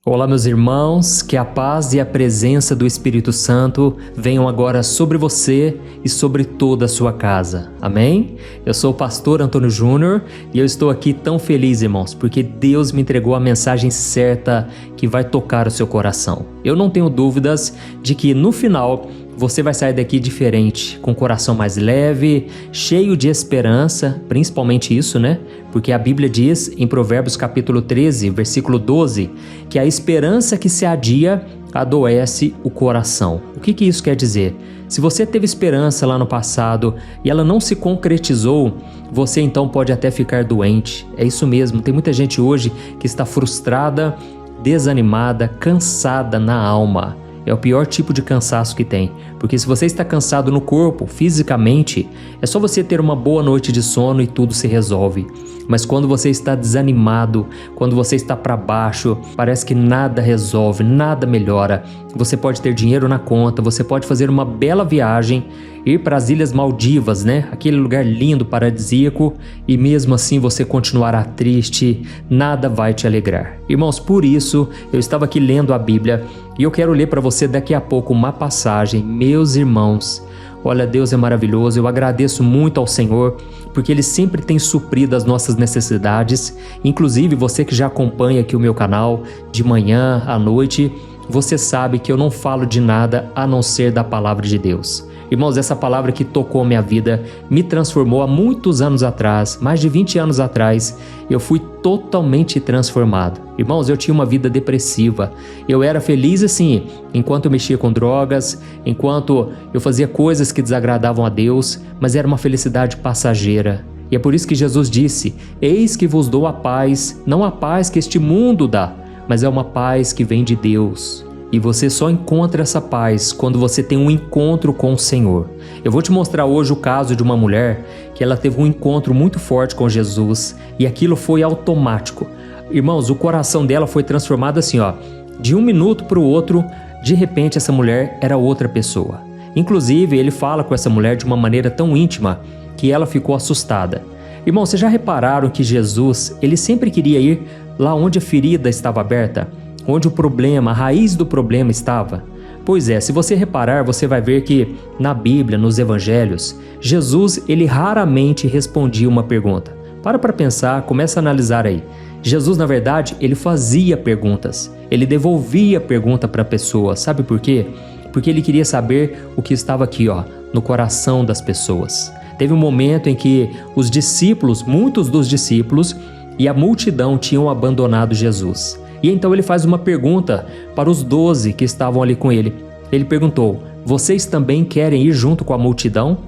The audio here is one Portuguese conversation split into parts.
Olá, meus irmãos, que a paz e a presença do Espírito Santo venham agora sobre você e sobre toda a sua casa. Amém? Eu sou o pastor Antônio Júnior e eu estou aqui tão feliz, irmãos, porque Deus me entregou a mensagem certa que vai tocar o seu coração. Eu não tenho dúvidas de que no final você vai sair daqui diferente, com o coração mais leve, cheio de esperança, principalmente isso, né? Porque a Bíblia diz em Provérbios capítulo 13, versículo 12, que a esperança que se adia adoece o coração. O que isso quer dizer? Se você teve esperança lá no passado e ela não se concretizou, você então pode até ficar doente. É isso mesmo, tem muita gente hoje que está frustrada, desanimada, cansada na alma. É o pior tipo de cansaço que tem, porque se você está cansado no corpo, fisicamente, é só você ter uma boa noite de sono e tudo se resolve. Mas quando você está desanimado, quando você está para baixo, parece que nada resolve, nada melhora. Você pode ter dinheiro na conta, você pode fazer uma bela viagem, ir para as Ilhas Maldivas, né? Aquele lugar lindo, paradisíaco, e mesmo assim você continuará triste, nada vai te alegrar. Irmãos, por isso eu estava aqui lendo a Bíblia e eu quero ler para você daqui a pouco uma passagem. Meus irmãos, olha, Deus é maravilhoso, eu agradeço muito ao Senhor, porque Ele sempre tem suprido as nossas necessidades, inclusive você que já acompanha aqui o meu canal, de manhã à noite, você sabe que eu não falo de nada a não ser da palavra de Deus. Irmãos, essa palavra que tocou minha vida, me transformou há muitos anos atrás, mais de 20 anos atrás, eu fui totalmente transformado. Irmãos, eu tinha uma vida depressiva, eu era feliz assim, enquanto eu mexia com drogas, enquanto eu fazia coisas que desagradavam a Deus, mas era uma felicidade passageira. E é por isso que Jesus disse, eis que vos dou a paz, não a paz que este mundo dá, mas é uma paz que vem de Deus. E você só encontra essa paz quando você tem um encontro com o Senhor. Eu vou te mostrar hoje o caso de uma mulher que ela teve um encontro muito forte com Jesus e aquilo foi automático. Irmãos, o coração dela foi transformado assim, ó, de um minuto para o outro, de repente essa mulher era outra pessoa. Inclusive, ele fala com essa mulher de uma maneira tão íntima que ela ficou assustada. Irmãos, vocês já repararam que Jesus, ele sempre queria ir lá onde a ferida estava aberta? Onde o problema, a raiz do problema estava? Pois é, se você reparar, você vai ver que na Bíblia, nos Evangelhos, Jesus, ele raramente respondia uma pergunta. Para pensar, começa a analisar aí. Jesus, na verdade, ele fazia perguntas. Ele devolvia a pergunta para a pessoa. Sabe por quê? Porque ele queria saber o que estava aqui, ó, no coração das pessoas. Teve um momento em que os discípulos, muitos dos discípulos e a multidão tinham abandonado Jesus. E então ele faz uma pergunta para os 12 que estavam ali com ele. Ele perguntou, vocês também querem ir junto com a multidão?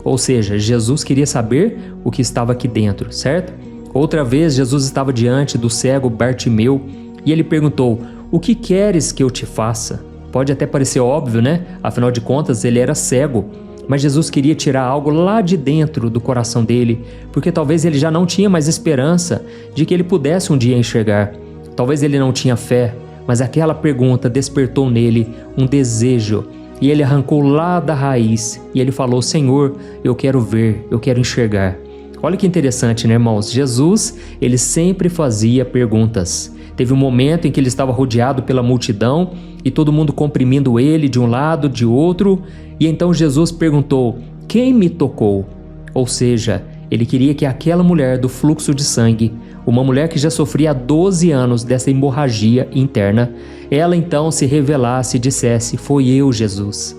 Ou seja, Jesus queria saber o que estava aqui dentro, certo? Outra vez, Jesus estava diante do cego Bartimeu e ele perguntou, o que queres que eu te faça? Pode até parecer óbvio, né? Afinal de contas, ele era cego. Mas Jesus queria tirar algo lá de dentro do coração dele, porque talvez ele já não tinha mais esperança de que ele pudesse um dia enxergar. Talvez ele não tinha fé, mas aquela pergunta despertou nele um desejo e ele arrancou lá da raiz e ele falou, Senhor, eu quero ver, eu quero enxergar. Olha que interessante, né, irmãos? Jesus, ele sempre fazia perguntas. Teve um momento em que ele estava rodeado pela multidão e todo mundo comprimindo ele de um lado, de outro, e então Jesus perguntou, quem me tocou? Ou seja, ele queria que aquela mulher do fluxo de sangue, uma mulher que já sofria há 12 anos dessa hemorragia interna, ela então se revelasse e dissesse, foi eu, Jesus.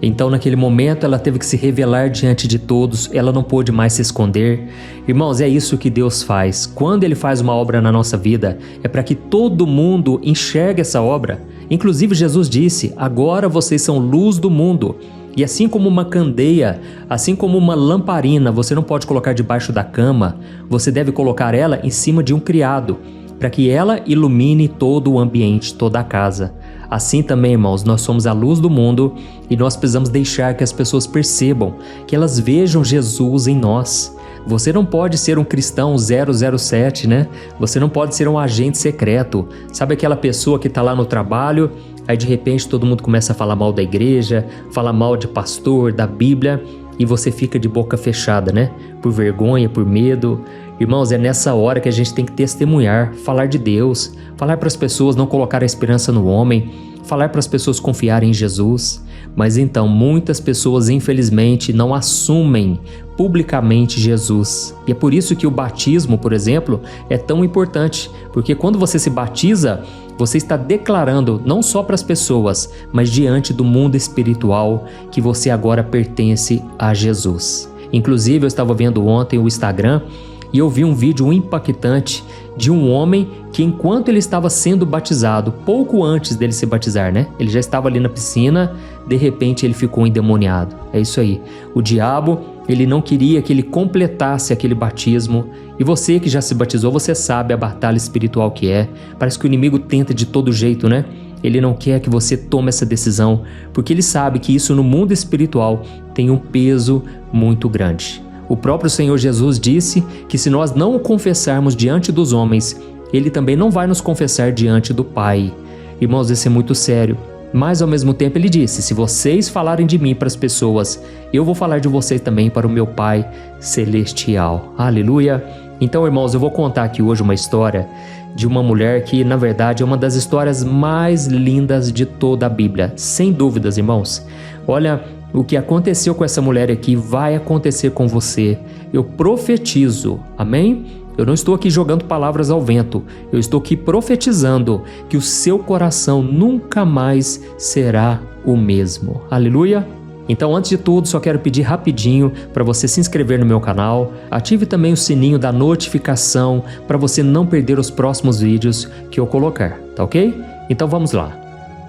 Então naquele momento ela teve que se revelar diante de todos, ela não pôde mais se esconder. Irmãos, é isso que Deus faz. Quando Ele faz uma obra na nossa vida, é para que todo mundo enxergue essa obra. Inclusive Jesus disse, agora vocês são luz do mundo. E assim como uma candeia, assim como uma lamparina, você não pode colocar debaixo da cama, você deve colocar ela em cima de um criado, para que ela ilumine todo o ambiente, toda a casa. Assim também, irmãos, nós somos a luz do mundo e nós precisamos deixar que as pessoas percebam, que elas vejam Jesus em nós. Você não pode ser um cristão 007, né? Você não pode ser um agente secreto. Sabe aquela pessoa que está lá no trabalho, aí de repente todo mundo começa a falar mal da igreja, falar mal de pastor, da Bíblia, e você fica de boca fechada, né? Por vergonha, por medo. Irmãos, é nessa hora que a gente tem que testemunhar, falar de Deus, falar para as pessoas não colocar a esperança no homem, falar para as pessoas confiarem em Jesus. Mas então, muitas pessoas, infelizmente, não assumem publicamente Jesus. E é por isso que o batismo, por exemplo, é tão importante, porque quando você se batiza, você está declarando não só para as pessoas, mas diante do mundo espiritual que você agora pertence a Jesus. Inclusive, eu estava vendo ontem o Instagram e eu vi um vídeo impactante de um homem que, enquanto ele estava sendo batizado, pouco antes dele se batizar, né? Ele já estava ali na piscina, de repente ele ficou endemoniado. É isso aí. O diabo, ele não queria que ele completasse aquele batismo. E você que já se batizou, você sabe a batalha espiritual que é. Parece que o inimigo tenta de todo jeito, né? Ele não quer que você tome essa decisão, porque ele sabe que isso no mundo espiritual tem um peso muito grande. O próprio Senhor Jesus disse que se nós não o confessarmos diante dos homens, Ele também não vai nos confessar diante do Pai. Irmãos, isso é muito sério. Mas ao mesmo tempo Ele disse, se vocês falarem de mim para as pessoas, eu vou falar de vocês também para o meu Pai Celestial. Aleluia! Então, irmãos, eu vou contar aqui hoje uma história de uma mulher que, na verdade, é uma das histórias mais lindas de toda a Bíblia. Sem dúvidas, irmãos. Olha, o que aconteceu com essa mulher aqui vai acontecer com você. Eu profetizo, amém? Eu não estou aqui jogando palavras ao vento. Eu estou aqui profetizando que o seu coração nunca mais será o mesmo. Aleluia! Então, antes de tudo, só quero pedir rapidinho para você se inscrever no meu canal. Ative também o sininho da notificação para você não perder os próximos vídeos que eu colocar, tá ok? Então vamos lá.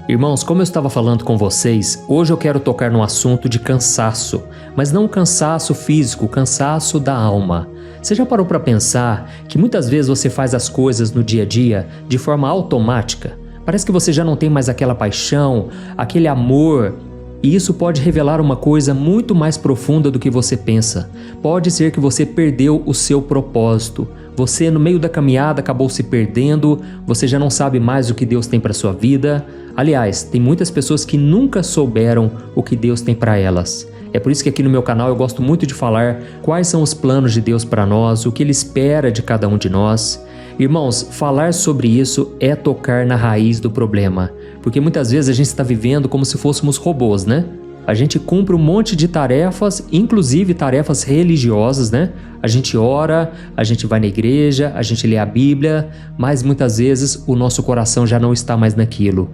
Irmãos, como eu estava falando com vocês, hoje eu quero tocar no assunto de cansaço, mas não cansaço físico, cansaço da alma. Você já parou para pensar que muitas vezes você faz as coisas no dia a dia de forma automática? Parece que você já não tem mais aquela paixão, aquele amor, e isso pode revelar uma coisa muito mais profunda do que você pensa. Pode ser que você perdeu o seu propósito. Você, no meio da caminhada, acabou se perdendo, você já não sabe mais o que Deus tem para sua vida. Aliás, tem muitas pessoas que nunca souberam o que Deus tem para elas. É por isso que aqui no meu canal eu gosto muito de falar quais são os planos de Deus para nós, o que Ele espera de cada um de nós. Irmãos, falar sobre isso é tocar na raiz do problema, porque muitas vezes a gente está vivendo como se fôssemos robôs, né? A gente cumpre um monte de tarefas, inclusive tarefas religiosas, né? A gente ora, a gente vai na igreja, a gente lê a Bíblia, mas muitas vezes o nosso coração já não está mais naquilo.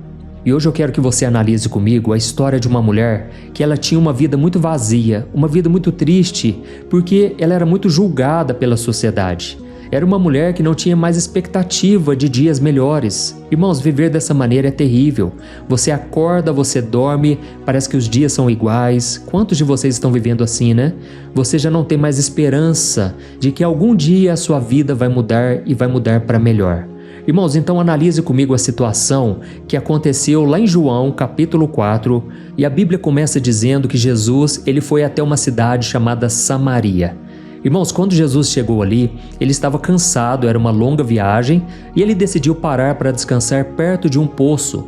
E hoje eu quero que você analise comigo a história de uma mulher que ela tinha uma vida muito vazia, uma vida muito triste, porque ela era muito julgada pela sociedade. Era uma mulher que não tinha mais expectativa de dias melhores. Irmãos, viver dessa maneira é terrível. Você acorda, você dorme, parece que os dias são iguais. Quantos de vocês estão vivendo assim, né? Você já não tem mais esperança de que algum dia a sua vida vai mudar e vai mudar para melhor. Irmãos, então analise comigo a situação que aconteceu lá em João, capítulo 4, e a Bíblia começa dizendo que Jesus ele foi até uma cidade chamada Samaria. Irmãos, quando Jesus chegou ali, ele estava cansado, era uma longa viagem, e ele decidiu parar para descansar perto de um poço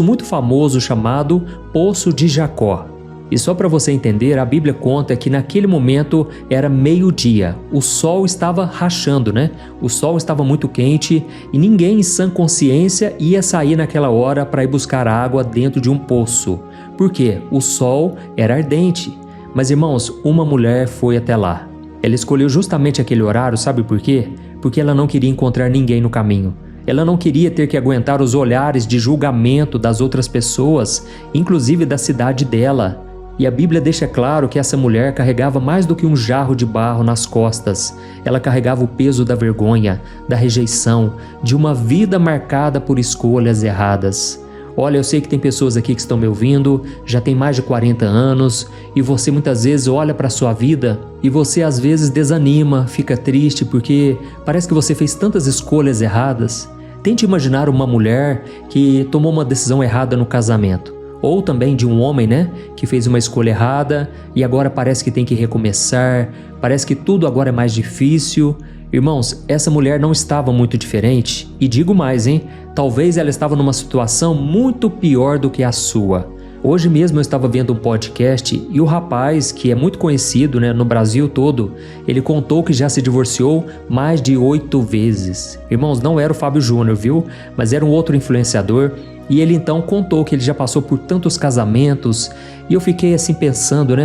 muito famoso chamado Poço de Jacó. E só para você entender, a Bíblia conta que naquele momento era meio-dia, o sol estava rachando, né? O sol estava muito quente e ninguém em sã consciência ia sair naquela hora para ir buscar água dentro de um poço. Por quê? O sol era ardente. Mas irmãos, uma mulher foi até lá. Ela escolheu justamente aquele horário, sabe por quê? Porque ela não queria encontrar ninguém no caminho. Ela não queria ter que aguentar os olhares de julgamento das outras pessoas, inclusive da cidade dela. E a Bíblia deixa claro que essa mulher carregava mais do que um jarro de barro nas costas. Ela carregava o peso da vergonha, da rejeição, de uma vida marcada por escolhas erradas. Olha, eu sei que tem pessoas aqui que estão me ouvindo, já tem mais de 40 anos, e você muitas vezes olha para a sua vida e você às vezes desanima, fica triste porque parece que você fez tantas escolhas erradas. Tente imaginar uma mulher que tomou uma decisão errada no casamento. Ou também de um homem, né, que fez uma escolha errada e agora parece que tem que recomeçar, parece que tudo agora é mais difícil. Irmãos, essa mulher não estava muito diferente, e digo mais, talvez ela estava numa situação muito pior do que a sua. Hoje mesmo eu estava vendo um podcast e o rapaz, que é muito conhecido, no Brasil todo, ele contou que já se divorciou mais de 8 vezes. Irmãos, não era o Fábio Júnior, viu? Mas era um outro influenciador. E ele então contou que ele já passou por tantos casamentos. E eu fiquei assim pensando,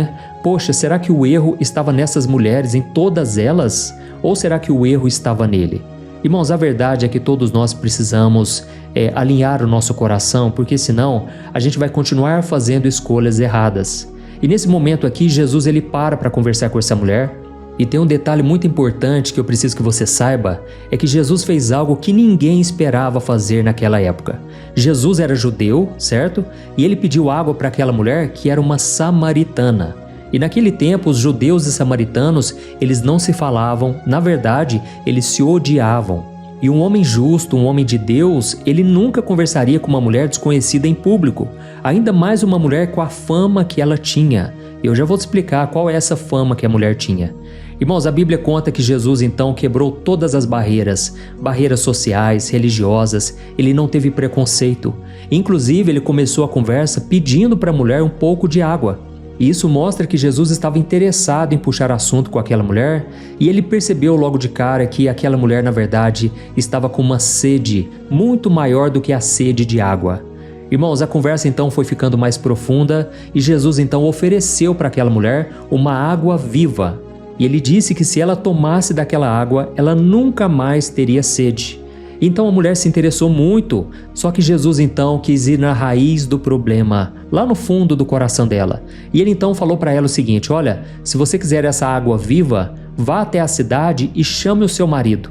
Poxa, será que o erro estava nessas mulheres, em todas elas? Ou será que o erro estava nele? Irmãos, a verdade é que todos nós precisamos alinhar o nosso coração, porque senão a gente vai continuar fazendo escolhas erradas. E nesse momento aqui, Jesus ele para conversar com essa mulher. E tem um detalhe muito importante que eu preciso que você saiba, é que Jesus fez algo que ninguém esperava fazer naquela época. Jesus era judeu, certo? E ele pediu água para aquela mulher que era uma samaritana. E naquele tempo, os judeus e samaritanos, eles não se falavam, na verdade, eles se odiavam. E um homem justo, um homem de Deus, ele nunca conversaria com uma mulher desconhecida em público, ainda mais uma mulher com a fama que ela tinha. Eu já vou te explicar qual é essa fama que a mulher tinha. Irmãos, a Bíblia conta que Jesus então quebrou todas as barreiras sociais, religiosas, ele não teve preconceito. Inclusive, ele começou a conversa pedindo para a mulher um pouco de água. E isso mostra que Jesus estava interessado em puxar assunto com aquela mulher e ele percebeu logo de cara que aquela mulher, na verdade, estava com uma sede muito maior do que a sede de água. Irmãos, a conversa então foi ficando mais profunda e Jesus então ofereceu para aquela mulher uma água viva. E ele disse que se ela tomasse daquela água, ela nunca mais teria sede. Então a mulher se interessou muito, só que Jesus então quis ir na raiz do problema, lá no fundo do coração dela. E ele então falou para ela o seguinte: olha, se você quiser essa água viva, vá até a cidade e chame o seu marido.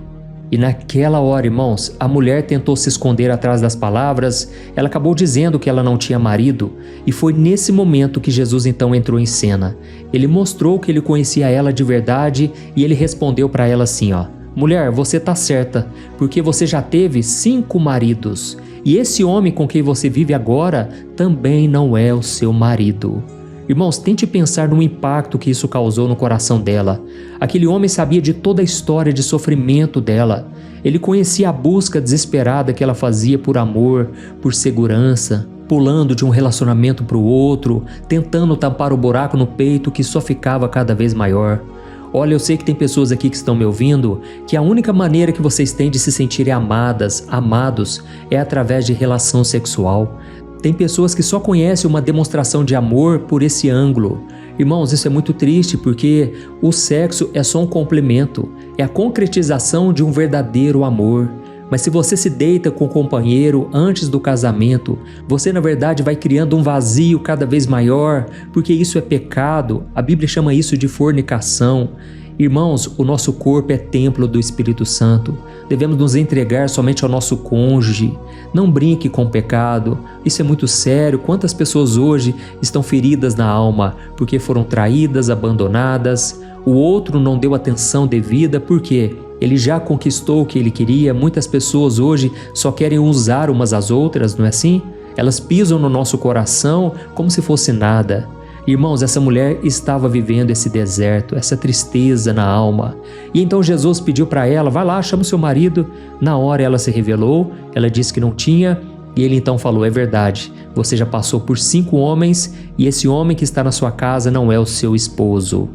E naquela hora, irmãos, a mulher tentou se esconder atrás das palavras, ela acabou dizendo que ela não tinha marido, e foi nesse momento que Jesus então entrou em cena. Ele mostrou que ele conhecia ela de verdade e ele respondeu para ela assim, mulher, você está certa, porque você já teve 5 maridos, e esse homem com quem você vive agora também não é o seu marido. Irmãos, tente pensar no impacto que isso causou no coração dela. Aquele homem sabia de toda a história de sofrimento dela. Ele conhecia a busca desesperada que ela fazia por amor, por segurança, pulando de um relacionamento para o outro, tentando tampar o buraco no peito que só ficava cada vez maior. Olha, eu sei que tem pessoas aqui que estão me ouvindo, que a única maneira que vocês têm de se sentirem amadas, amados, é através de relação sexual. Tem pessoas que só conhecem uma demonstração de amor por esse ângulo. Irmãos, isso é muito triste porque o sexo é só um complemento, é a concretização de um verdadeiro amor. Mas se você se deita com o companheiro antes do casamento, você na verdade vai criando um vazio cada vez maior, porque isso é pecado. A Bíblia chama isso de fornicação. Irmãos, o nosso corpo é templo do Espírito Santo. Devemos nos entregar somente ao nosso cônjuge. Não brinque com o pecado. Isso é muito sério. Quantas pessoas hoje estão feridas na alma porque foram traídas, abandonadas? O outro não deu atenção devida porque ele já conquistou o que ele queria. Muitas pessoas hoje só querem usar umas às outras, não é assim? Elas pisam no nosso coração como se fosse nada. Irmãos, essa mulher estava vivendo esse deserto, essa tristeza na alma. E então Jesus pediu para ela, vai lá, chama o seu marido. Na hora ela se revelou, ela disse que não tinha. E ele então falou, é verdade, você já passou por 5 homens e esse homem que está na sua casa não é o seu esposo.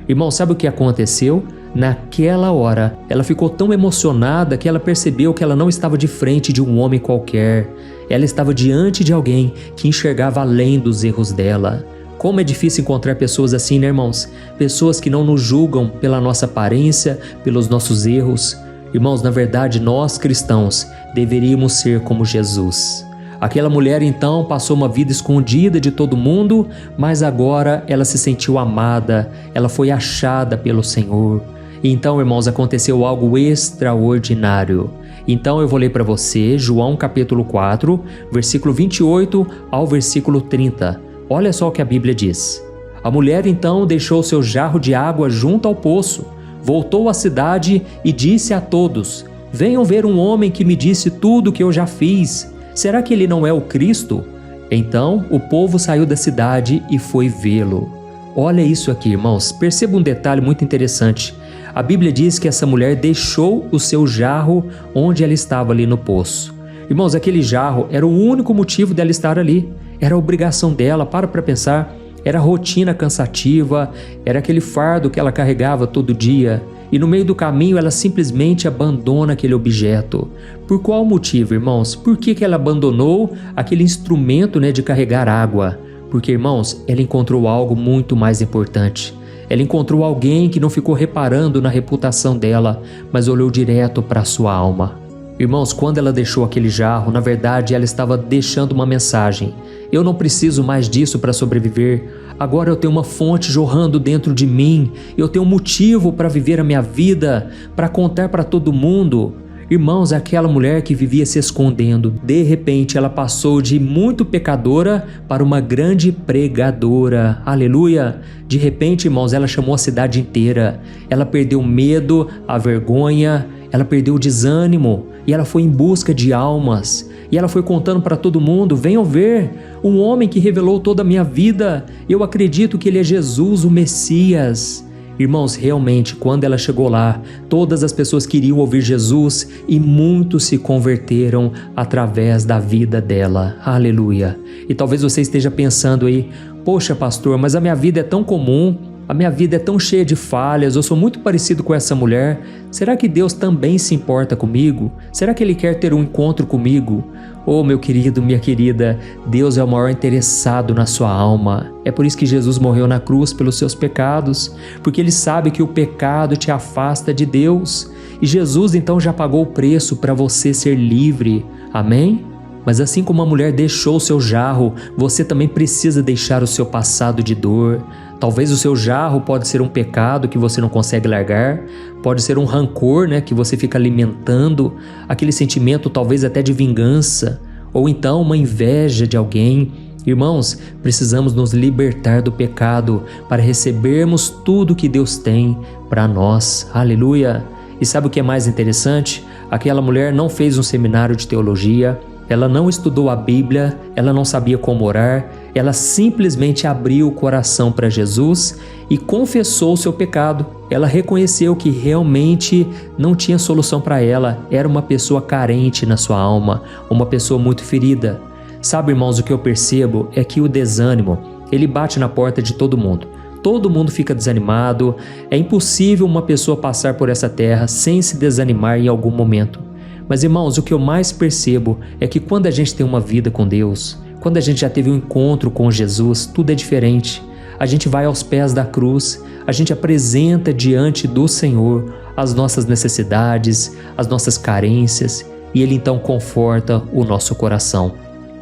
Irmão, sabe o que aconteceu? Naquela hora, ela ficou tão emocionada que ela percebeu que ela não estava de frente de um homem qualquer. Ela estava diante de alguém que enxergava além dos erros dela. Como é difícil encontrar pessoas assim, né, irmãos? Pessoas que não nos julgam pela nossa aparência, pelos nossos erros. Irmãos, na verdade, nós cristãos deveríamos ser como Jesus. Aquela mulher então passou uma vida escondida de todo mundo, mas agora ela se sentiu amada, ela foi achada pelo Senhor. E então, irmãos, aconteceu algo extraordinário. Então eu vou ler para você João capítulo 4, versículo 28 ao versículo 30. Olha só o que a Bíblia diz. A mulher então deixou seu jarro de água junto ao poço, voltou à cidade e disse a todos, venham ver um homem que me disse tudo o que eu já fiz. Será que ele não é o Cristo? Então o povo saiu da cidade e foi vê-lo. Olha isso aqui, irmãos, perceba um detalhe muito interessante. A Bíblia diz que essa mulher deixou o seu jarro onde ela estava ali no poço. Irmãos, aquele jarro era o único motivo dela estar ali. Era a obrigação dela, para pensar. Era a rotina cansativa, era aquele fardo que ela carregava todo dia. E no meio do caminho ela simplesmente abandona aquele objeto. Por qual motivo, irmãos? Por que ela abandonou aquele instrumento, de carregar água? Porque, irmãos, ela encontrou algo muito mais importante. Ela encontrou alguém que não ficou reparando na reputação dela, mas olhou direto para a sua alma. Irmãos, quando ela deixou aquele jarro, na verdade ela estava deixando uma mensagem. Eu não preciso mais disso para sobreviver. Agora eu tenho uma fonte jorrando dentro de mim. Eu tenho um motivo para viver a minha vida, para contar para todo mundo. Irmãos, aquela mulher que vivia se escondendo, de repente ela passou de muito pecadora para uma grande pregadora. Aleluia! De repente, irmãos, ela chamou a cidade inteira. Ela perdeu o medo, a vergonha, ela perdeu o desânimo e ela foi em busca de almas. E ela foi contando para todo mundo: venham ver, um homem que revelou toda a minha vida. Eu acredito que ele é Jesus, o Messias. Irmãos, realmente, quando ela chegou lá, todas as pessoas queriam ouvir Jesus e muitos se converteram através da vida dela. Aleluia! E talvez você esteja pensando aí: poxa, pastor, mas a minha vida é tão comum, a minha vida é tão cheia de falhas, eu sou muito parecido com essa mulher. Será que Deus também se importa comigo? Será que Ele quer ter um encontro comigo? Oh, meu querido, minha querida, Deus é o maior interessado na sua alma. É por isso que Jesus morreu na cruz pelos seus pecados, porque Ele sabe que o pecado te afasta de Deus. E Jesus então já pagou o preço para você ser livre. Amém? Mas assim como a mulher deixou o seu jarro, você também precisa deixar o seu passado de dor. Talvez o seu jarro pode ser um pecado que você não consegue largar, pode ser um rancor, que você fica alimentando, aquele sentimento talvez até de vingança, ou então uma inveja de alguém. Irmãos, precisamos nos libertar do pecado para recebermos tudo que Deus tem para nós. Aleluia! E sabe o que é mais interessante? Aquela mulher não fez um seminário de teologia, ela não estudou a Bíblia, ela não sabia como orar, ela simplesmente abriu o coração para Jesus e confessou o seu pecado. Ela reconheceu que realmente não tinha solução para ela, era uma pessoa carente na sua alma, uma pessoa muito ferida. Sabe, irmãos, o que eu percebo é que o desânimo, ele bate na porta de todo mundo. Todo mundo fica desanimado, é impossível uma pessoa passar por essa terra sem se desanimar em algum momento. Mas, irmãos, o que eu mais percebo é que quando a gente tem uma vida com Deus, quando a gente já teve um encontro com Jesus, tudo é diferente. A gente vai aos pés da cruz, a gente apresenta diante do Senhor as nossas necessidades, as nossas carências, e Ele então conforta o nosso coração.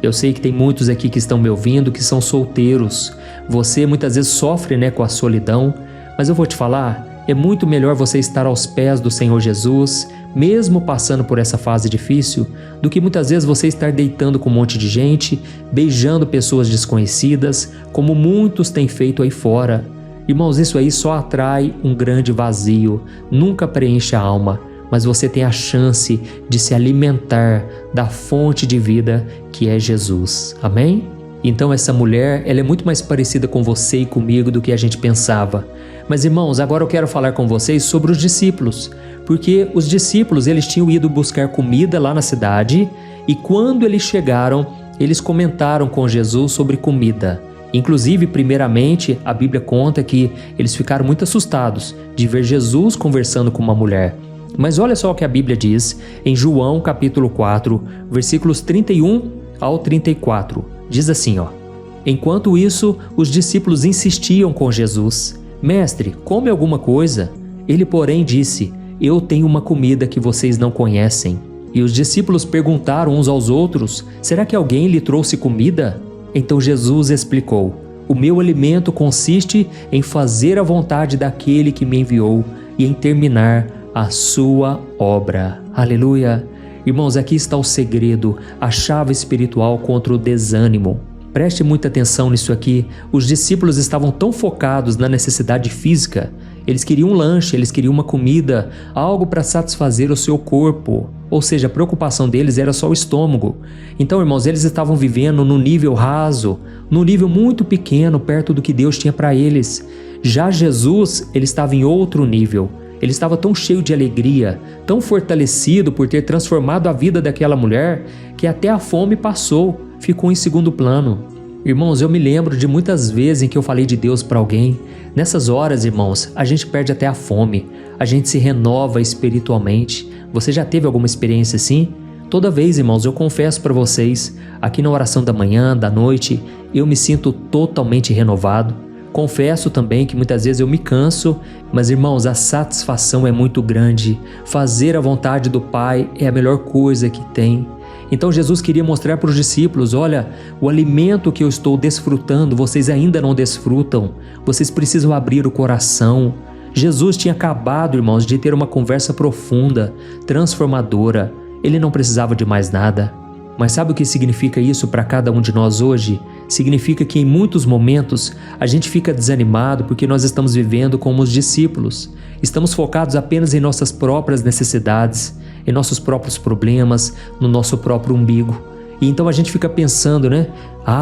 Eu sei que tem muitos aqui que estão me ouvindo que são solteiros. Você muitas vezes sofre, com a solidão, mas eu vou te falar, é muito melhor você estar aos pés do Senhor Jesus, mesmo passando por essa fase difícil, do que muitas vezes você estar deitando com um monte de gente, beijando pessoas desconhecidas, como muitos têm feito aí fora. Irmãos, isso aí só atrai um grande vazio, nunca preenche a alma, mas você tem a chance de se alimentar da fonte de vida que é Jesus. Amém? Então essa mulher, ela é muito mais parecida com você e comigo do que a gente pensava. Mas, irmãos, agora eu quero falar com vocês sobre os discípulos, porque os discípulos, eles tinham ido buscar comida lá na cidade e quando eles chegaram, eles comentaram com Jesus sobre comida. Inclusive, primeiramente, a Bíblia conta que eles ficaram muito assustados de ver Jesus conversando com uma mulher. Mas olha só o que a Bíblia diz em João capítulo 4, versículos 31 ao 34. Diz assim, Enquanto isso, os discípulos insistiam com Jesus: Mestre, come alguma coisa. Ele, porém, disse: Eu tenho uma comida que vocês não conhecem. E os discípulos perguntaram uns aos outros: Será que alguém lhe trouxe comida? Então Jesus explicou: O meu alimento consiste em fazer a vontade daquele que me enviou e em terminar a sua obra. Aleluia! Irmãos, aqui está o segredo, a chave espiritual contra o desânimo. Preste muita atenção nisso aqui. Os discípulos estavam tão focados na necessidade física. Eles queriam um lanche, eles queriam uma comida, algo para satisfazer o seu corpo. Ou seja, a preocupação deles era só o estômago. Então, irmãos, eles estavam vivendo num nível raso, num nível muito pequeno, perto do que Deus tinha para eles. Já Jesus, ele estava em outro nível. Ele estava tão cheio de alegria, tão fortalecido por ter transformado a vida daquela mulher, que até a fome passou, ficou em segundo plano. Irmãos, eu me lembro de muitas vezes em que eu falei de Deus para alguém. Nessas horas, irmãos, a gente perde até a fome, a gente se renova espiritualmente. Você já teve alguma experiência assim? Toda vez, irmãos, eu confesso para vocês, aqui na oração da manhã, da noite, eu me sinto totalmente renovado. Confesso também que muitas vezes eu me canso, mas, irmãos, a satisfação é muito grande. Fazer a vontade do Pai é a melhor coisa que tem. Então Jesus queria mostrar para os discípulos: olha, o alimento que eu estou desfrutando, vocês ainda não desfrutam. Vocês precisam abrir o coração. Jesus tinha acabado, irmãos, de ter uma conversa profunda, transformadora. Ele não precisava de mais nada. Mas sabe o que significa isso para cada um de nós hoje? Significa que em muitos momentos a gente fica desanimado porque nós estamos vivendo como os discípulos. Estamos focados apenas em nossas próprias necessidades, em nossos próprios problemas, no nosso próprio umbigo. E então a gente fica pensando, né?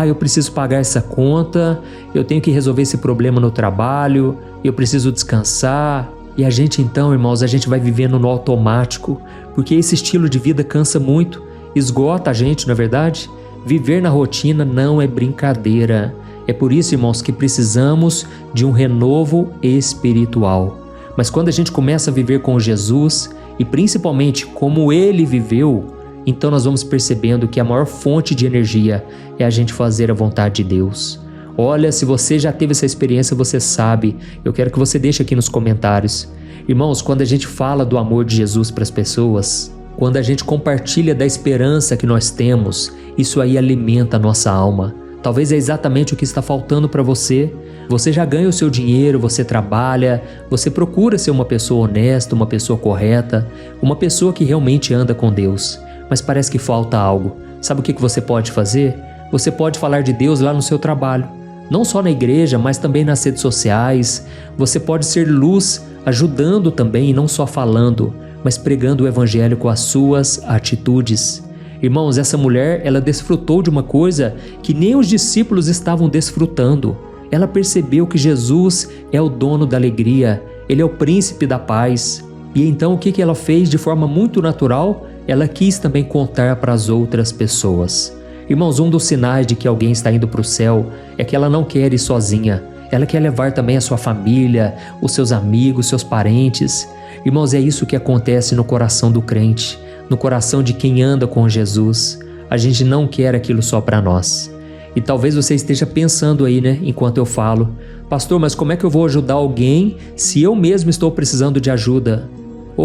Eu preciso pagar essa conta, eu tenho que resolver esse problema no trabalho, eu preciso descansar. E a gente então, irmãos, a gente vai vivendo no automático, porque esse estilo de vida cansa muito, esgota a gente, não é verdade? Viver na rotina não é brincadeira. É por isso, irmãos, que precisamos de um renovo espiritual. Mas quando a gente começa a viver com Jesus, e principalmente como Ele viveu, então nós vamos percebendo que a maior fonte de energia é a gente fazer a vontade de Deus. Olha, se você já teve essa experiência, você sabe. Eu quero que você deixe aqui nos comentários. Irmãos, quando a gente fala do amor de Jesus para as pessoas, quando a gente compartilha da esperança que nós temos, isso aí alimenta a nossa alma. Talvez é exatamente o que está faltando para você. Você já ganha o seu dinheiro, você trabalha, você procura ser uma pessoa honesta, uma pessoa correta, uma pessoa que realmente anda com Deus. Mas parece que falta algo. Sabe o que você pode fazer? Você pode falar de Deus lá no seu trabalho. Não só na igreja, mas também nas redes sociais. Você pode ser luz, ajudando também, e não só falando, mas pregando o evangelho com as suas atitudes. Irmãos, essa mulher, ela desfrutou de uma coisa que nem os discípulos estavam desfrutando. Ela percebeu que Jesus é o dono da alegria, Ele é o príncipe da paz. E então o que ela fez de forma muito natural? Ela quis também contar para as outras pessoas. Irmãos, um dos sinais de que alguém está indo para o céu é que ela não quer ir sozinha. Ela quer levar também a sua família, os seus amigos, seus parentes. Irmãos, é isso que acontece no coração do crente, no coração de quem anda com Jesus. A gente não quer aquilo só para nós. E talvez você esteja pensando aí, né, enquanto eu falo: pastor, mas como é que eu vou ajudar alguém se eu mesmo estou precisando de ajuda?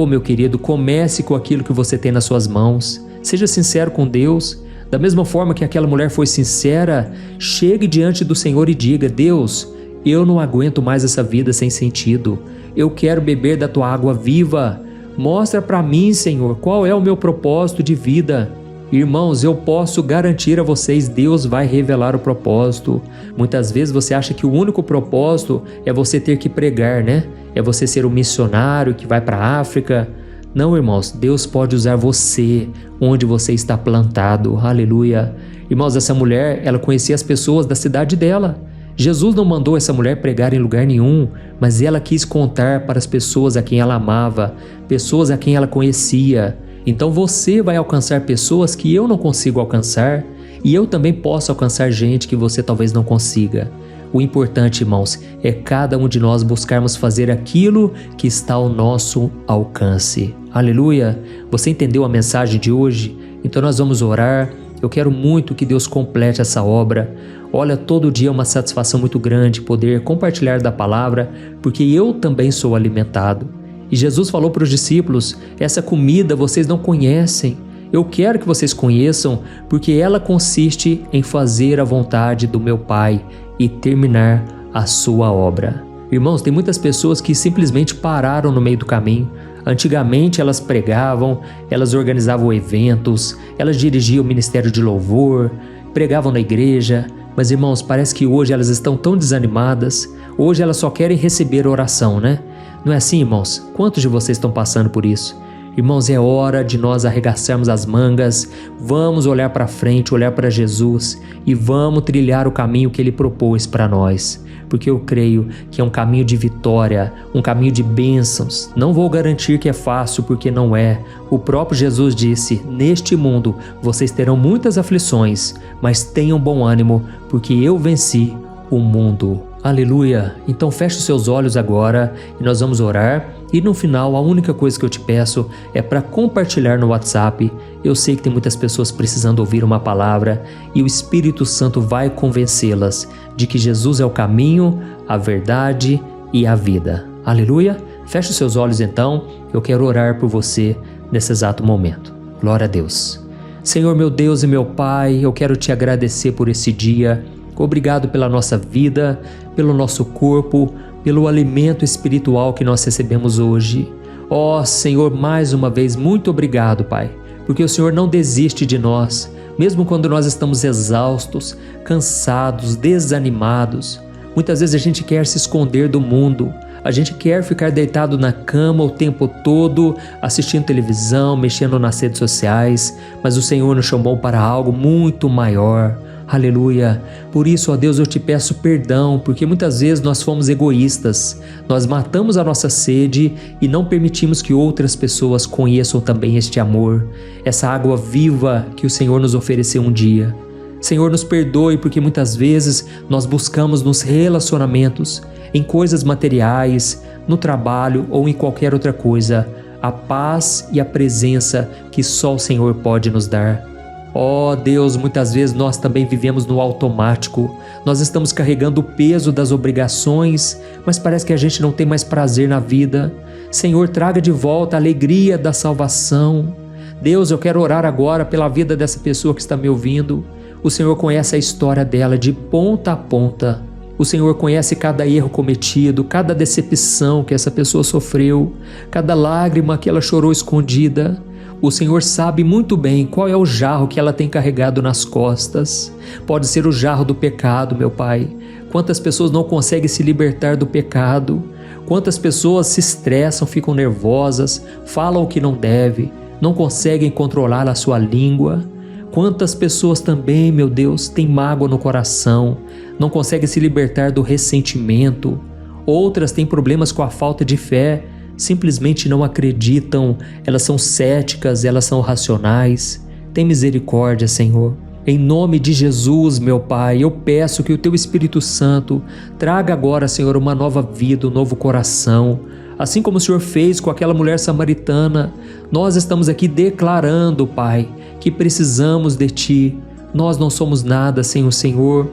Meu querido, comece com aquilo que você tem nas suas mãos. Seja sincero com Deus. Da mesma forma que aquela mulher foi sincera, chegue diante do Senhor e diga: Deus, eu não aguento mais essa vida sem sentido. Eu quero beber da tua água viva. Mostra para mim, Senhor, qual é o meu propósito de vida. Irmãos, eu posso garantir a vocês, Deus vai revelar o propósito. Muitas vezes você acha que o único propósito é você ter que pregar, né? É você ser um missionário que vai para a África. Não, irmãos, Deus pode usar você onde você está plantado. Aleluia. Irmãos, essa mulher, ela conhecia as pessoas da cidade dela. Jesus não mandou essa mulher pregar em lugar nenhum, mas ela quis contar para as pessoas a quem ela amava, pessoas a quem ela conhecia. Então você vai alcançar pessoas que eu não consigo alcançar, e eu também posso alcançar gente que você talvez não consiga. O importante, irmãos, é cada um de nós buscarmos fazer aquilo que está ao nosso alcance. Aleluia! Você entendeu a mensagem de hoje? Então nós vamos orar. Eu quero muito que Deus complete essa obra. Olha, todo dia é uma satisfação muito grande poder compartilhar da palavra, porque eu também sou alimentado. E Jesus falou para os discípulos: essa comida vocês não conhecem. Eu quero que vocês conheçam, porque ela consiste em fazer a vontade do meu Pai e terminar a sua obra. Irmãos, tem muitas pessoas que simplesmente pararam no meio do caminho. Antigamente elas pregavam, elas organizavam eventos, elas dirigiam o ministério de louvor, pregavam na igreja, mas irmãos, parece que hoje elas estão tão desanimadas, hoje elas só querem receber oração, né? Não é assim, irmãos? Quantos de vocês estão passando por isso? Irmãos, é hora de nós arregaçarmos as mangas, vamos olhar para frente, olhar para Jesus e vamos trilhar o caminho que Ele propôs para nós, porque eu creio que é um caminho de vitória, um caminho de bênçãos. Não vou garantir que é fácil, porque não é. O próprio Jesus disse: neste mundo vocês terão muitas aflições, mas tenham bom ânimo, porque eu venci o mundo. Aleluia! Então feche os seus olhos agora e nós vamos orar. E no final, a única coisa que eu te peço é para compartilhar no WhatsApp. Eu sei que tem muitas pessoas precisando ouvir uma palavra e o Espírito Santo vai convencê-las de que Jesus é o caminho, a verdade e a vida. Aleluia! Feche os seus olhos então, eu quero orar por você nesse exato momento. Glória a Deus. Senhor, meu Deus e meu Pai, eu quero te agradecer por esse dia. Obrigado pela nossa vida, pelo nosso corpo, pelo alimento espiritual que nós recebemos hoje. Ó Senhor, mais uma vez, muito obrigado, Pai, porque o Senhor não desiste de nós, mesmo quando nós estamos exaustos, cansados, desanimados. Muitas vezes a gente quer se esconder do mundo, a gente quer ficar deitado na cama o tempo todo, assistindo televisão, mexendo nas redes sociais, mas o Senhor nos chamou para algo muito maior. Aleluia! Por isso, ó Deus, eu te peço perdão, porque muitas vezes nós fomos egoístas, nós matamos a nossa sede e não permitimos que outras pessoas conheçam também este amor, essa água viva que o Senhor nos ofereceu um dia. Senhor, nos perdoe, porque muitas vezes nós buscamos nos relacionamentos, em coisas materiais, no trabalho ou em qualquer outra coisa, a paz e a presença que só o Senhor pode nos dar. Ó Deus, muitas vezes nós também vivemos no automático, nós estamos carregando o peso das obrigações, mas parece que a gente não tem mais prazer na vida. Senhor, traga de volta a alegria da salvação. Deus, eu quero orar agora pela vida dessa pessoa que está me ouvindo. O Senhor conhece a história dela de ponta a ponta. O Senhor conhece cada erro cometido, cada decepção que essa pessoa sofreu, cada lágrima que ela chorou escondida. O Senhor sabe muito bem qual é o jarro que ela tem carregado nas costas. Pode ser o jarro do pecado, meu Pai. Quantas pessoas não conseguem se libertar do pecado? Quantas pessoas se estressam, ficam nervosas, falam o que não deve, não conseguem controlar a sua língua? Quantas pessoas também, meu Deus, têm mágoa no coração, não conseguem se libertar do ressentimento? Outras têm problemas com a falta de fé, simplesmente não acreditam, elas são céticas, elas são racionais. Tem misericórdia, Senhor. Em nome de Jesus, meu Pai, eu peço que o Teu Espírito Santo traga agora, Senhor, uma nova vida, um novo coração. Assim como o Senhor fez com aquela mulher samaritana, nós estamos aqui declarando, Pai, que precisamos de Ti. Nós não somos nada sem o Senhor.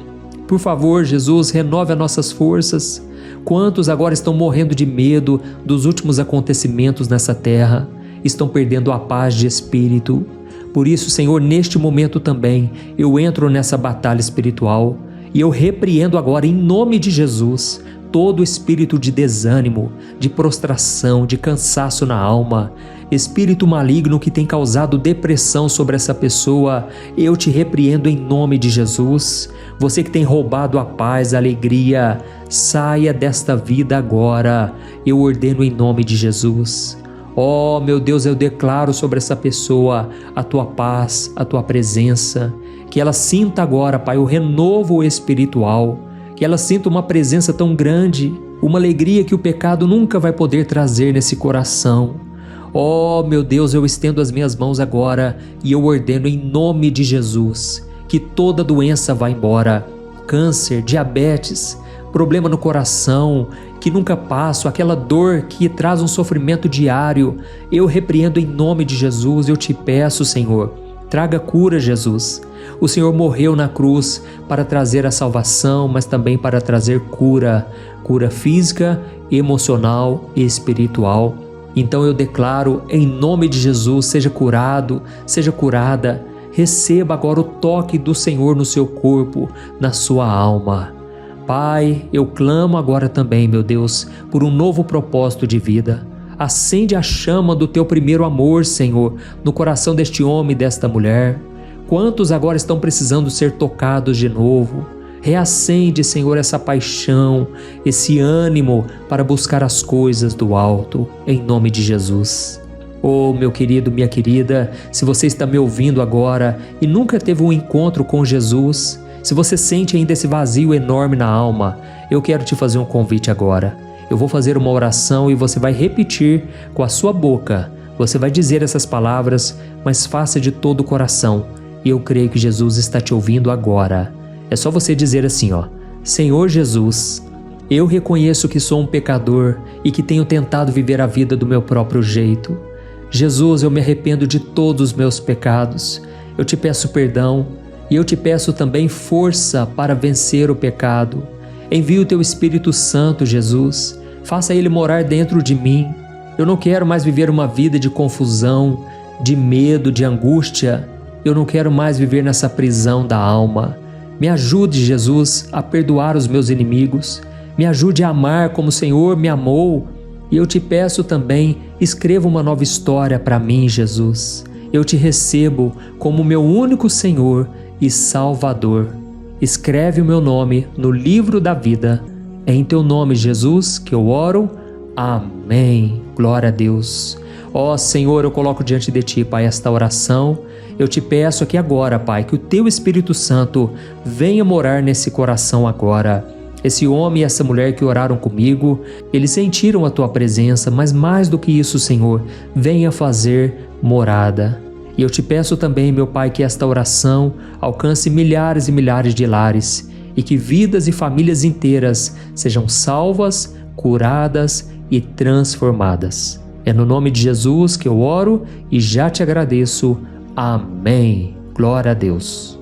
Por favor, Jesus, renove as nossas forças. Quantos agora estão morrendo de medo dos últimos acontecimentos nessa terra? Estão perdendo a paz de espírito. Por isso, Senhor, neste momento também, eu entro nessa batalha espiritual e eu repreendo agora, em nome de Jesus, todo espírito de desânimo, de prostração, de cansaço na alma, espírito maligno que tem causado depressão sobre essa pessoa, eu te repreendo em nome de Jesus. Você que tem roubado a paz, a alegria, saia desta vida agora, eu ordeno em nome de Jesus. Oh, meu Deus, eu declaro sobre essa pessoa a Tua paz, a Tua presença, que ela sinta agora, Pai, o renovo espiritual, que ela sinta uma presença tão grande, uma alegria que o pecado nunca vai poder trazer nesse coração. Oh, meu Deus, eu estendo as minhas mãos agora e eu ordeno em nome de Jesus que toda doença vá embora, câncer, diabetes, problema no coração, que nunca passa, aquela dor que traz um sofrimento diário, eu repreendo em nome de Jesus. Eu te peço, Senhor, traga cura, Jesus. O Senhor morreu na cruz para trazer a salvação, mas também para trazer cura, cura física, emocional e espiritual. Então eu declaro em nome de Jesus, seja curado, seja curada, receba agora o toque do Senhor no seu corpo, na sua alma. Pai, eu clamo agora também, meu Deus, por um novo propósito de vida. Acende a chama do Teu primeiro amor, Senhor, no coração deste homem e desta mulher. Quantos agora estão precisando ser tocados de novo? Reacende, Senhor, essa paixão, esse ânimo para buscar as coisas do alto, em nome de Jesus. Oh, meu querido, minha querida, se você está me ouvindo agora e nunca teve um encontro com Jesus, se você sente ainda esse vazio enorme na alma, eu quero te fazer um convite agora. Eu vou fazer uma oração e você vai repetir com a sua boca. Você vai dizer essas palavras, mas faça de todo o coração. E eu creio que Jesus está te ouvindo agora. É só você dizer assim, Senhor Jesus, eu reconheço que sou um pecador e que tenho tentado viver a vida do meu próprio jeito. Jesus, eu me arrependo de todos os meus pecados. Eu te peço perdão e eu te peço também força para vencer o pecado. Envia o teu Espírito Santo, Jesus. Faça ele morar dentro de mim. Eu não quero mais viver uma vida de confusão, de medo, de angústia. Eu não quero mais viver nessa prisão da alma. Me ajude, Jesus, a perdoar os meus inimigos. Me ajude a amar como o Senhor me amou. E eu te peço também, escreva uma nova história para mim, Jesus. Eu te recebo como meu único Senhor e Salvador. Escreve o meu nome no livro da vida. É em teu nome, Jesus, que eu oro. Amém. Glória a Deus. Ó Senhor, eu coloco diante de Ti, Pai, esta oração. Eu te peço aqui agora, Pai, que o Teu Espírito Santo venha morar nesse coração agora. Esse homem e essa mulher que oraram comigo, eles sentiram a Tua presença, mas mais do que isso, Senhor, venha fazer morada. E eu te peço também, meu Pai, que esta oração alcance milhares e milhares de lares e que vidas e famílias inteiras sejam salvas, curadas e transformadas. É no nome de Jesus que eu oro e já te agradeço. Amém. Glória a Deus.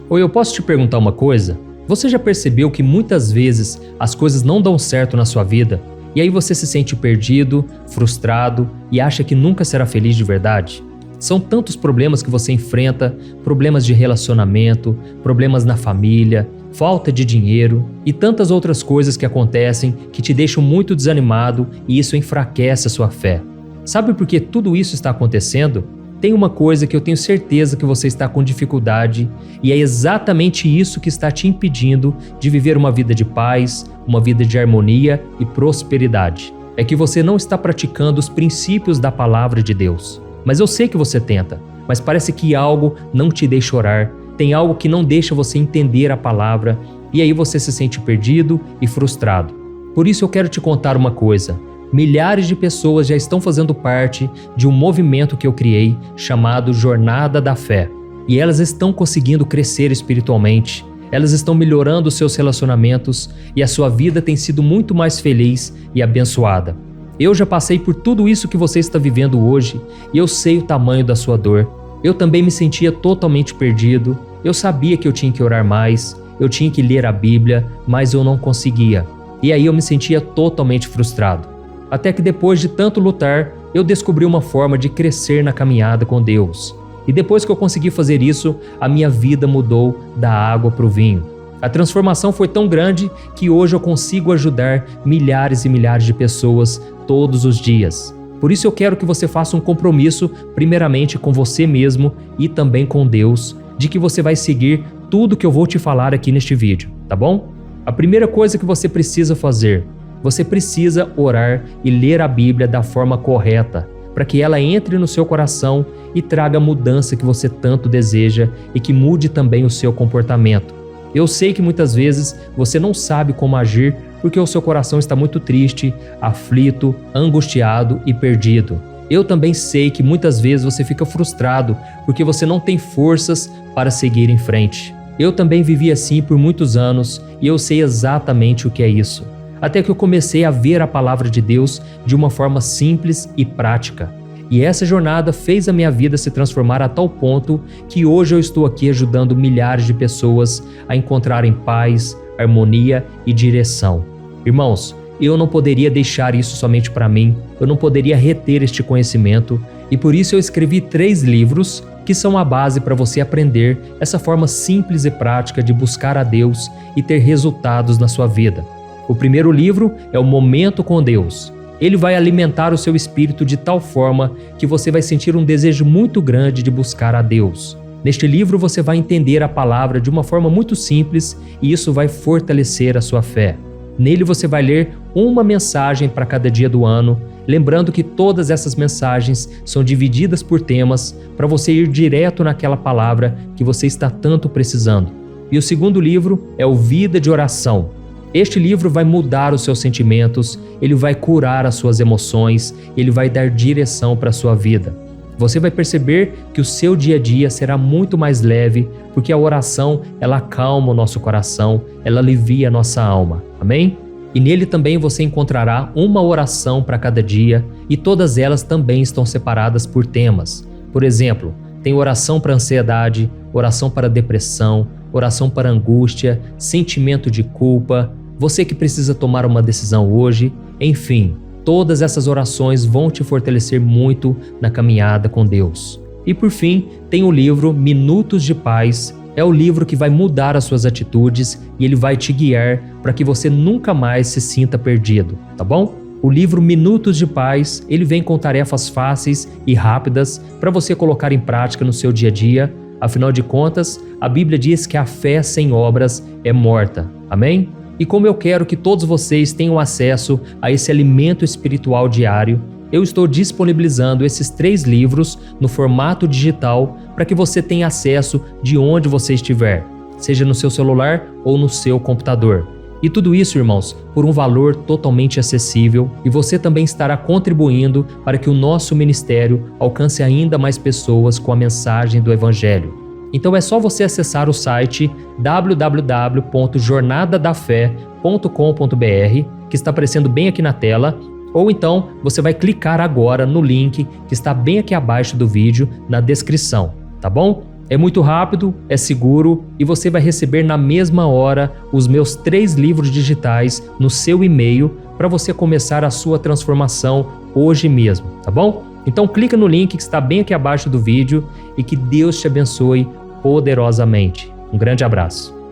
Oi, eu posso te perguntar uma coisa? Você já percebeu que muitas vezes as coisas não dão certo na sua vida e aí você se sente perdido, frustrado e acha que nunca será feliz de verdade? São tantos problemas que você enfrenta, problemas de relacionamento, problemas na família, falta de dinheiro e tantas outras coisas que acontecem que te deixam muito desanimado e isso enfraquece a sua fé. Sabe por que tudo isso está acontecendo? Tem uma coisa que eu tenho certeza que você está com dificuldade e é exatamente isso que está te impedindo de viver uma vida de paz, uma vida de harmonia e prosperidade. É que você não está praticando os princípios da palavra de Deus. Mas eu sei que você tenta, mas parece que algo não te deixa orar, tem algo que não deixa você entender a palavra e aí você se sente perdido e frustrado. Por isso eu quero te contar uma coisa. Milhares de pessoas já estão fazendo parte de um movimento que eu criei chamado Jornada da Fé. E elas estão conseguindo crescer espiritualmente, elas estão melhorando os seus relacionamentos e a sua vida tem sido muito mais feliz e abençoada. Eu já passei por tudo isso que você está vivendo hoje e eu sei o tamanho da sua dor. Eu também me sentia totalmente perdido, eu sabia que eu tinha que orar mais, eu tinha que ler a Bíblia, mas eu não conseguia. E aí eu me sentia totalmente frustrado. Até que depois de tanto lutar, eu descobri uma forma de crescer na caminhada com Deus. E depois que eu consegui fazer isso, a minha vida mudou da água para o vinho. A transformação foi tão grande que hoje eu consigo ajudar milhares e milhares de pessoas todos os dias. Por isso eu quero que você faça um compromisso, primeiramente com você mesmo e também com Deus, de que você vai seguir tudo que eu vou te falar aqui neste vídeo, tá bom? A primeira coisa que você precisa fazer, você precisa orar e ler a Bíblia da forma correta, para que ela entre no seu coração e traga a mudança que você tanto deseja e que mude também o seu comportamento. Eu sei que muitas vezes você não sabe como agir porque o seu coração está muito triste, aflito, angustiado e perdido. Eu também sei que muitas vezes você fica frustrado porque você não tem forças para seguir em frente. Eu também vivi assim por muitos anos e eu sei exatamente o que é isso. Até que eu comecei a ver a palavra de Deus de uma forma simples e prática. E essa jornada fez a minha vida se transformar a tal ponto que hoje eu estou aqui ajudando milhares de pessoas a encontrarem paz, harmonia e direção. Irmãos, eu não poderia deixar isso somente para mim, eu não poderia reter este conhecimento e por isso eu escrevi 3 livros que são a base para você aprender essa forma simples e prática de buscar a Deus e ter resultados na sua vida. O primeiro livro é o Momento com Deus. Ele vai alimentar o seu espírito de tal forma que você vai sentir um desejo muito grande de buscar a Deus. Neste livro você vai entender a palavra de uma forma muito simples e isso vai fortalecer a sua fé. Nele você vai ler uma mensagem para cada dia do ano Lembrando que todas essas mensagens são divididas por temas para você ir direto naquela palavra que você está tanto precisando. E o segundo livro é o Vida de Oração. Este livro vai mudar os seus sentimentos, ele vai curar as suas emoções, ele vai dar direção para a sua vida. Você vai perceber que o seu dia a dia será muito mais leve, porque a oração, ela acalma o nosso coração, ela alivia a nossa alma. Amém? E nele também você encontrará uma oração para cada dia, e todas elas também estão separadas por temas. Por exemplo, tem oração para ansiedade, oração para depressão, oração para angústia, sentimento de culpa, você que precisa tomar uma decisão hoje, enfim, todas essas orações vão te fortalecer muito na caminhada com Deus. E por fim, tem o livro Minutos de Paz. É o livro que vai mudar as suas atitudes e ele vai te guiar para que você nunca mais se sinta perdido, tá bom? O livro Minutos de Paz, ele vem com tarefas fáceis e rápidas para você colocar em prática no seu dia a dia. Afinal de contas, a Bíblia diz que a fé sem obras é morta. Amém? E como eu quero que todos vocês tenham acesso a esse alimento espiritual diário, eu estou disponibilizando esses 3 livros no formato digital para que você tenha acesso de onde você estiver, seja no seu celular ou no seu computador. E tudo isso, irmãos, por um valor totalmente acessível, e você também estará contribuindo para que o nosso ministério alcance ainda mais pessoas com a mensagem do Evangelho. Então é só você acessar o site www.jornadadafé.com.br, que está aparecendo bem aqui na tela, ou então você vai clicar agora no link que está bem aqui abaixo do vídeo, na descrição, tá bom? É muito rápido, é seguro e você vai receber na mesma hora os meus 3 livros digitais no seu e-mail para você começar a sua transformação hoje mesmo, tá bom? Então clica no link que está bem aqui abaixo do vídeo e que Deus te abençoe poderosamente. Um grande abraço.